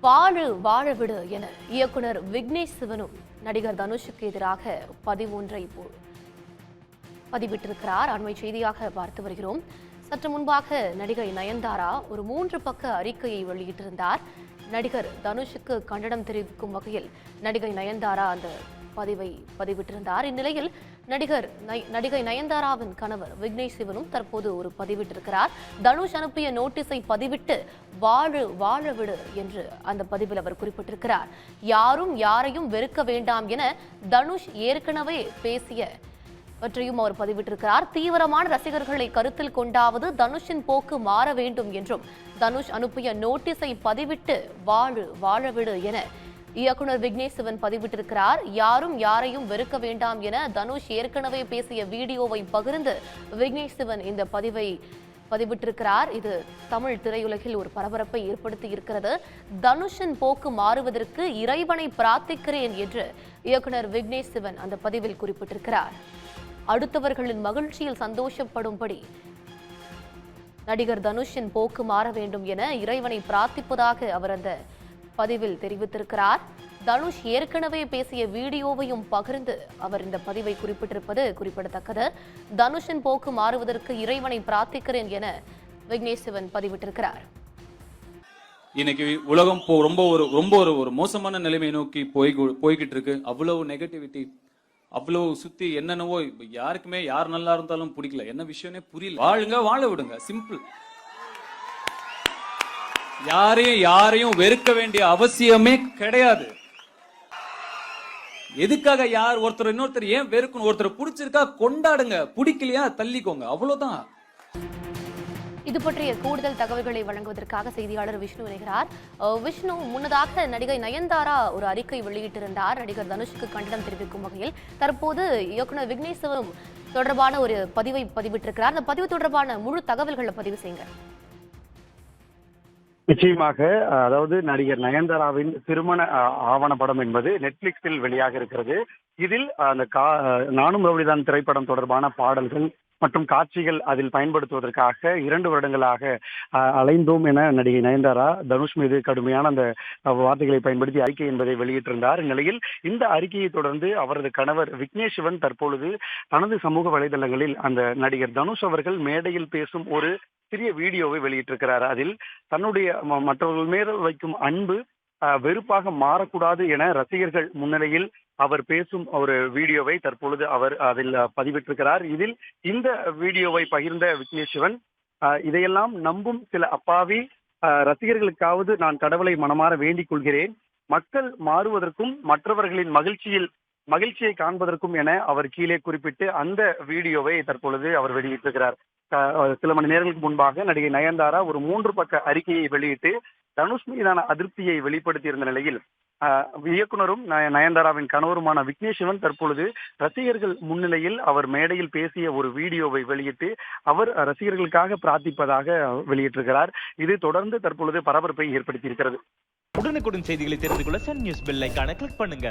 வாழு வாழ விடு என இயக்குனர் விக்னேஷ் சிவனும் நடிகர் தனுஷுக்கு எதிராக பதிவொன்றை பதிவிட்டிருக்கிறார். அண்மை செய்தியாக பார்த்து வருகிறோம். சற்று முன்பாக நடிகை நயன்தாரா ஒரு 3 பக்க அறிக்கையை வெளியிட்டிருந்தார். நடிகர் தனுஷுக்கு கண்டனம் தெரிவிக்கும் வகையில் நடிகை நயன்தாரா அந்த பதிவை பதிவிட்டிருந்தார். இந்நிலையில் நடிகை நயன்தாராவின் கணவர் விக்னேஷ் சிவனும் தற்போது ஒரு பதிவிட்டிருக்கிறார். தனுஷ் அனுப்பிய நோட்டீஸை பதிவிட்டு வாழு வாழ விடு என்று அந்த பதிவில் அவர் குறிப்பிட்டிருக்கிறார். யாரும் யாரையும் வெறுக்க வேண்டாம் என தனுஷ் ஏற்கனவே பேசியவற்றையும் அவர் பதிவிட்டிருக்கிறார். தீவிரமான ரசிகர்களை கருத்தில் கொண்டாவது தனுஷின் போக்கு மாற வேண்டும் என்றும் தனுஷ் அனுப்பிய நோட்டீஸை பதிவிட்டு வாழு வாழ விடு என இயக்குனர் விக்னேஷ் சிவன் பதிவிட்டிருக்கிறார். யாரும் யாரையும் வெறுக்க வேண்டாம் என தனுஷ் ஏற்கனவே பேசிய வீடியோவை பகிர்ந்து விக்னேஷ் சிவன் இந்த பதிவை பதிவிட்டிருக்கிறார். இது தமிழ் திரையுலகில் ஒரு பரபரப்பை ஏற்படுத்தி இருக்கிறது. தனுஷின் போக்கு மாறுவதற்கு இறைவனை பிரார்த்திக்கிறேன் என்று இயக்குனர் விக்னேஷ் சிவன் அந்த பதிவில் குறிப்பிட்டிருக்கிறார். அடுத்தவர்களின் மகிழ்ச்சியில் சந்தோஷப்படும்படி நடிகர் தனுஷின் போக்கு மாற வேண்டும் என இறைவனை பிரார்த்திப்பதாக அவர் அந்த பதிவில் தெரிவித்திருக்கிறார். தனுஷ் ஏற்கனவே பேசிய வீடியோவையும் பகிர்ந்து அவர் இந்த பதிவை குறிப்பிட்டிருப்பது குறிப்பிடத்தக்கது. தனுஷின் போக்கு மாறுவதற்கு இறைவனை பிரார்த்திக்கிறேன் என விக்னேஷ் சிவன் பதிவிட்டிருக்கிறார். இன்னைக்கு உலகம் ரொம்ப ஒரு மோசமான நிலைமை நோக்கி போய்கிட்டு இருக்கு. அவ்வளவு நெகட்டிவிட்டி, அவ்வளவு சுத்தி என்னென்னவோ. யாருக்குமே யார் நல்லா இருந்தாலும் பிடிக்கல, என்ன விஷயம்னே புரியல. வாழுங்க, வாழ விடுங்க, சிம்பிள். யாரையும் வெறுக்க வேண்டிய அவசியமே கிடையாது. எதுக்காக யார் ஒருத்தர் இன்னொருத்தர் ஏன் வெறுக்கணும்? ஒருத்தர் பிடிச்சிருக்கா கொண்டாடுங்க, பிடிக்கலையா தள்ளிக்கோங்க, அவ்வளவுதான். இது பற்றிய கூடுதல் தகவல்களை வழங்குவதற்காக செய்தியாளர் விஷ்ணு இணைகிறார். விஷ்ணு, முன்னதாக நடிகை நயன்தாரா ஒரு அறிக்கை வெளியிட்டிருந்தார் நடிகர் தனுஷுக்கு கண்டனம் தெரிவிக்கும் வகையில். தற்போது இயக்குனர் விக்னேஷ் சிவனும் தொடர்பான ஒரு பதிவை பதிவிட்டிருக்கிறார். அந்த பதிவு தொடர்பான முழு தகவல்களை பதிவு செய்யுங்க. நிச்சயமாக, அதாவது நடிகர் நயன்தாராவின் திருமண ஆவணப்படம் என்பது நெட்ஃபிளிக்ஸில் வெளியாக இருக்கிறது. இதில் அந்த நானும் ரவுடிதான் திரைப்படம் தொடர்பான பாடல்கள் மற்றும் காட்சிகள் அதில் பயன்படுத்துவதற்காக 2 வருடங்களாக அலைந்தோம் என நடிகை நயன்தாரா தனுஷ் மீது கடுமையான அந்த வார்த்தைகளை பயன்படுத்தி அறிக்கை என்பதை வெளியிட்டிருந்தார். இந்நிலையில் இந்த அறிக்கையை தொடர்ந்து அவரது கணவர் விக்னேஷ் சிவன் தற்பொழுது தனது சமூக வலைதளங்களில் அந்த நடிகர் தனுஷ் அவர்கள் மேடையில் பேசும் ஒரு சிறிய வீடியோவை வெளியிட்டிருக்கிறார். அதில் தன்னுடைய மற்றவர்கள் மேல் வைக்கும் அன்பு வெறுப்பாக மாறக்கூடாது என ரசிகர்கள் முன்னிலையில் அவர் பேசும் ஒரு வீடியோவை தற்பொழுது அவர் அதில் பதிவிட்டிருக்கிறார். இதில் இந்த வீடியோவை பகிர்ந்த விக்னேஷ் சிவன், இதையெல்லாம் நம்பும் சில அப்பாவி ரசிகர்களுக்காவது நான் கடவுளை மனமாற வேண்டிக் கொள்கிறேன். மக்கள் மாறுவதற்கும் மற்றவர்களின் மகிழ்ச்சியை காண்பதற்கும் என அவர் கீழே குறிப்பிட்டு அந்த வீடியோவை தற்பொழுது அவர் வெளியிட்டிருக்கிறார். சில மணி நேரங்களுக்கு முன்பாக நடிகை நயன்தாரா ஒரு 3 பக்க அறிக்கையை வெளியிட்டு தனுஷ் மீதான அதிருப்தியை வெளிப்படுத்தியிருந்த நிலையில் இயக்குனரும் நயன்தாராவின் கணவருமான விக்னேஷ் சிவன் தற்பொழுது ரசிகர்கள் முன்னிலையில் அவர் மேடையில் பேசிய ஒரு வீடியோவை வெளியிட்டு அவர் ரசிகர்களுக்காக பிரார்த்திப்பதாக வெளியிட்டிருக்கிறார். இது தொடர்ந்து தற்பொழுது பரபரப்பை ஏற்படுத்தியிருக்கிறது. உடனுக்குடன் செய்திகளை தெரிந்து கொள்ள சன் நியூஸ் பெல் ஐகானை கிளிக் பண்ணுங்க.